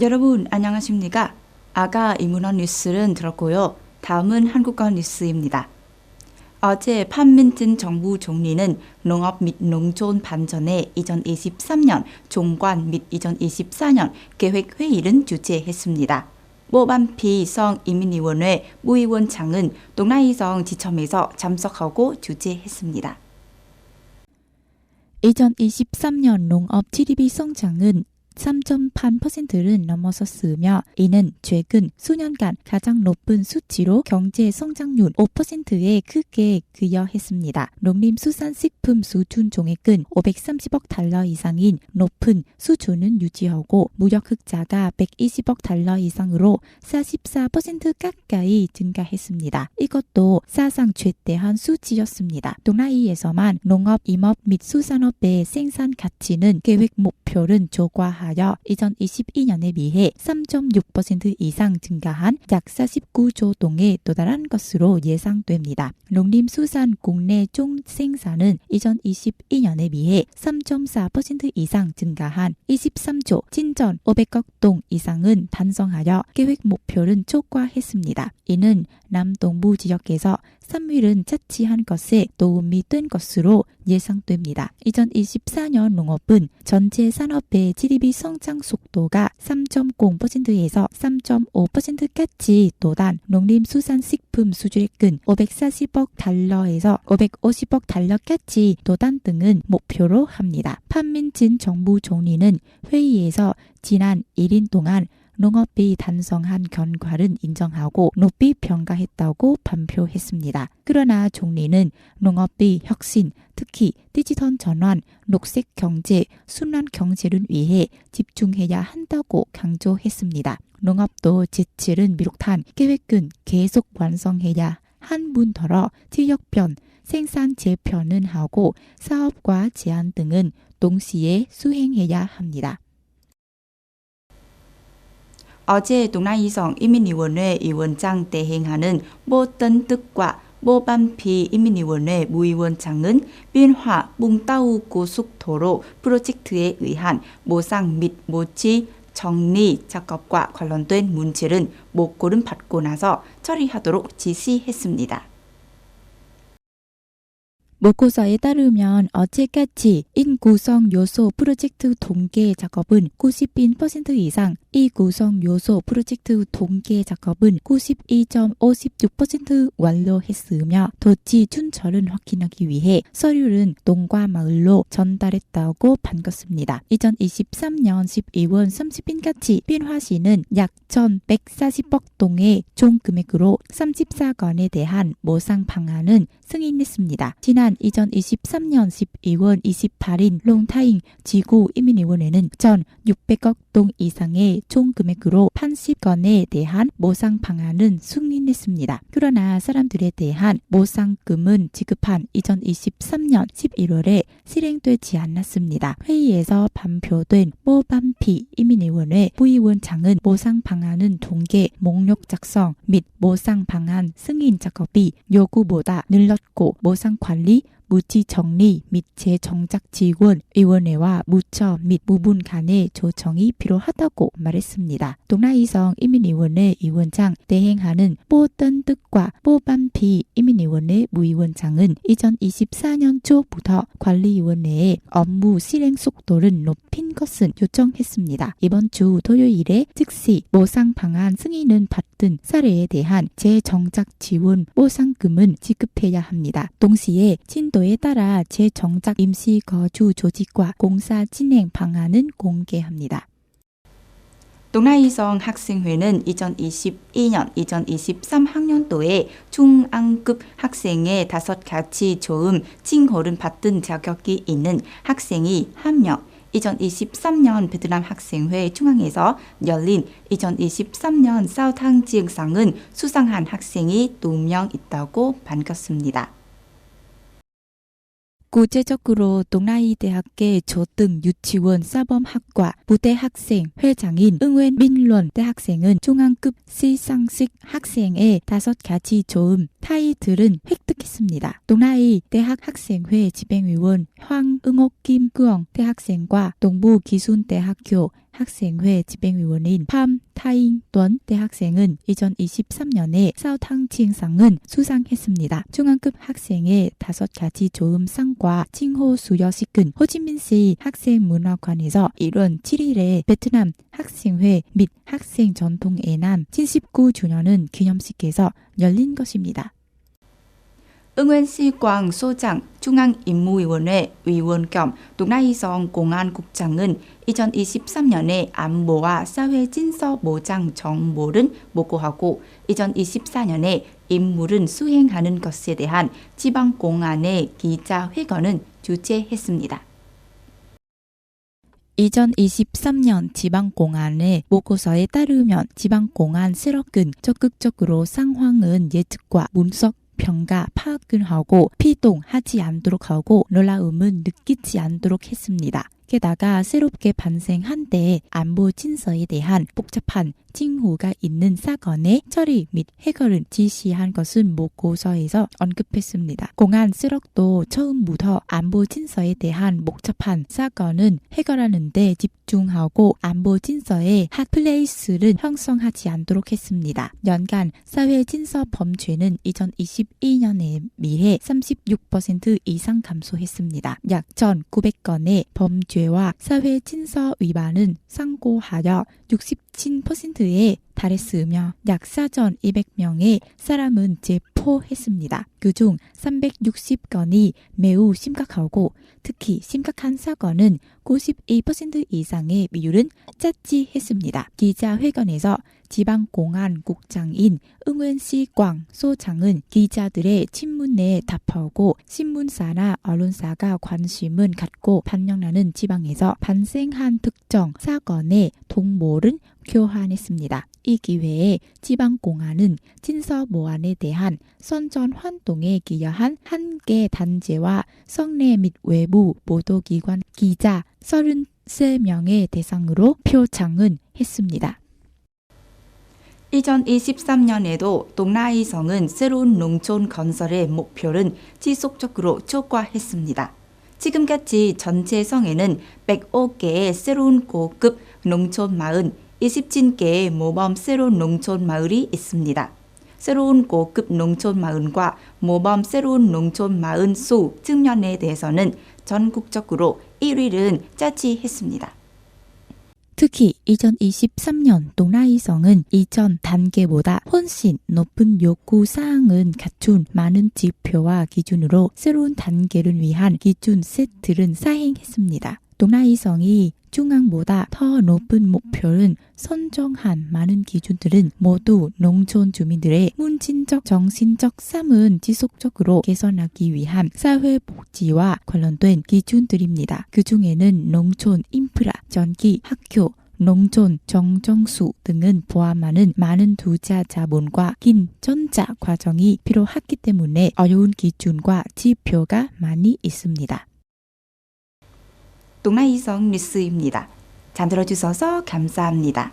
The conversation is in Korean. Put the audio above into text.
여러분 안녕하십니까? 아가 이문화 뉴스를 들었고요. 다음은 한국어 뉴스입니다. 어제 판민진 정부 총리는 농업 및 농촌 발전의 2023년 종관 및 2024년 계획 회의를 주재했습니다. 모반피 성인민위원회 무위원장은 동라이성 지점에서 참석하고 주재했습니다. 2023년 농업 GDP 성장은 3.8%를 넘어섰으며 이는 최근 수년간 가장 높은 수치로 경제 성장률 5%에 크게 기여했습니다. 농림수산식품 수출 종액은 530억 달러 이상인 높은 수준은 유지하고 무역 흑자가 120억 달러 이상으로 44% 가까이 증가했습니다. 이것도 사상 최대한 수치였습니다. 동아이에서만 농업, 임업 및 수산업의 생산 가치는 계획 목표를 조과하여 2022년에 비해 3.6% 이상 증가한 약 49조 동에 도달한 것으로 예상됩니다. 농림수산 국내 총생산은 2022년에 비해 3.4% 이상 증가한 23조 진전 500억 동 이상은 달성하여 계획 목표를 초과했습니다. 이는 남동부 지역에서 3위를 차지한 것에 도움이 된 것으로 예상됩니다. 2024년 농업은 전체 산업의 GDP 성장 속도가 3.0%에서 3.5%까지 도달, 농림수산식품 수출액은 540억 달러에서 550억 달러까지 도달 등은 목표로 합니다. 판민진 정부 총리는 회의에서 지난 1인 동안 농업이 달성한 결과를 인정하고 높이 평가했다고 발표했습니다. 그러나 총리는 농업의 혁신, 특히 디지털 전환, 녹색 경제, 순환 경제를 위해 집중해야 한다고 강조했습니다. 농업도 지출은 비롯한 계획은 계속 완성해야 한 뿐더러 지역편, 생산 재편은 하고 사업과 제한 등은 동시에 수행해야 합니다. 어제 동라이성 인민위원회 위원장 대행하는 모던 뜻과 모반피 인민위원회 무위원장은 변화 뭉따우 고속도로 프로젝트에 의한 모상 및 모치 정리 작업과 관련된 문제를 목고름 받고 나서 처리하도록 지시했습니다. 보고서에 따르면 어제까지 인구성 요소 프로젝트 동계 작업은 91% 이상, 이 구성 요소 프로젝트 동계 작업은 92.56% 완료했으며 토지 준철을 확인하기 위해 서류는 동과 마을로 전달했다고 밝혔습니다. 2023년 12월 30일까지 변화시는 약 1,140억 동의 총 금액으로 34건에 대한 모상 방안은 승인했습니다. 지난 2023년 12월 28일 롱타잉 지구인민위원회는 1,600억 동 이상의 총 금액으로 80건에 대한 모상 방안은 승인했습니다. 그러나 사람들에 대한 모상금은 지급한 2023년 11월에 실행되지 않았습니다. 회의에서 발표된 모반피 인민위원회 부위원장은 모상 방안은 동계 목록 작성 및 모상 방안 승인 작업이 요구보다 늘었고 모상 관리 무지 정리 및 재정작 지원 위원회와 무처 및 부분 간의 조정이 필요하다고 말했습니다. 동라이성 인민위원회 위원장 대행하는 모던 뜻과 모반피 인민위원회 무위원장은 2024년 초부터 관리위원회의 업무 실행 속도를 높인 것을 요청했습니다. 이번 주 토요일에 즉시 모상 방안 승인은 받은 사례에 대한 재정작 지원 보상금은 지급해야 합니다. 동시에 진도에 따라 재정작 임시 거주 조직과 공사 진행 방안은 공개합니다. 동라이성 학생회는 2022년, 2023학년도에 중앙급 학생의 5가지 조음 칭호를 받은 자격이 있는 학생이 1명, 2023년 베트남 학생회 중앙에서 열린 2023년 사우탕 지역상은 수상한 학생이 2명 있다고 밝혔습니다. 구체적으로 동라이대학교 조등 유치원 사범학과 부대학생 회장인 응웬민론 대학생은 중앙급 시상식 학생의 5가지 조음 타이틀은 획득했습니다. 동라이 대학학생회 집행위원 황응옥 김구영 대학생과 동부기순대학교 학생회 집행위원인 팜 타잉돈 대학생은 2023년에 사우탕칭상은 수상했습니다. 중앙급 학생의 5가지 조음상과 칭호 수여식은 호치민시 학생문화관에서 1월 7일에 베트남 학생회 및 학생전통애남 79주년은 기념식에서 열린 것입니다. 응원시광 소장 중앙임무위원회 위원 겸 동라이성 공안국장은 2023년에 안보와 사회진서 보장 정보를 보고하고 2024년에 임무를 수행하는 것에 대한 지방공안의 기자회견을 주최했습니다. 2023년 지방공안의 보고서에 따르면 지방공안 세력은 적극적으로 상황은 예측과 분석 평가 파악을 하고 피동하지 않도록 하고 놀라움은 느끼지 않도록 했습니다. 게다가 새롭게 발생한 데 안보 진서에 대한 복잡한 징후가 있는 사건의 처리 및 해결을 지시한 것은 보고서에서 언급했습니다. 공안 세력도 처음부터 안보 진서에 대한 복잡한 사건은 해결하는 데 집중하고 안보 진서의 핫플레이스를 형성하지 않도록 했습니다. 연간 사회 진서 범죄는 2022년에 비해 36% 이상 감소했습니다. 약 1,900건의 범죄와 사회 진서 위반은 상고하여 67%에 달했으며 약 4,200명의 사람은 체포했습니다. 그중 360건이 매우 심각하고 특히 심각한 사건은 92% 이상의 비율은 차지했습니다. 기자회견에서 지방공안국장인 응원시광 소장은 기자들의 질문에 답하고 신문사나 언론사가 관심을 갖고 반영하는 지방에서 발생한 특정 사건의 정보를 교환했습니다. 이 기회에 지방공안은 진서보완에 대한 선전 활동에 기여한 한 개 단체와 성내 및 외부 보도기관 기자 33명의 대상으로 표창을 했습니다. 2023년에도 동라이성은 새로운 농촌 건설의 목표를 지속적으로 촉구했습니다. 지금까지 전체 성에는 105개의 새로운 고급 농촌 마을, 27개의 모범 새로운 농촌 마을이 있습니다. 새로운 고급 농촌 마을과 모범 새로운 농촌 마을 수 측면에 대해서는 전국적으로 1위를 차지했습니다. 특히 2023년 동라이성은 이전 단계보다 훨씬 높은 요구 사항을 갖춘 많은 지표와 기준으로 새로운 단계를 위한 기준 세트를 사행했습니다. 동라이성이 중앙보다 더 높은 목표를 선정한 많은 기준들은 모두 농촌 주민들의 문진적 정신적 삶을 지속적으로 개선하기 위한 사회복지와 관련된 기준들입니다. 그 중에는 농촌 인프라, 전기, 학교, 농촌 정정수 등은 포함하는 많은 투자 자본과 긴 전자 과정이 필요하기 때문에 어려운 기준과 지표가 많이 있습니다. 동라이성 뉴스입니다. 잘 들어주셔서 감사합니다.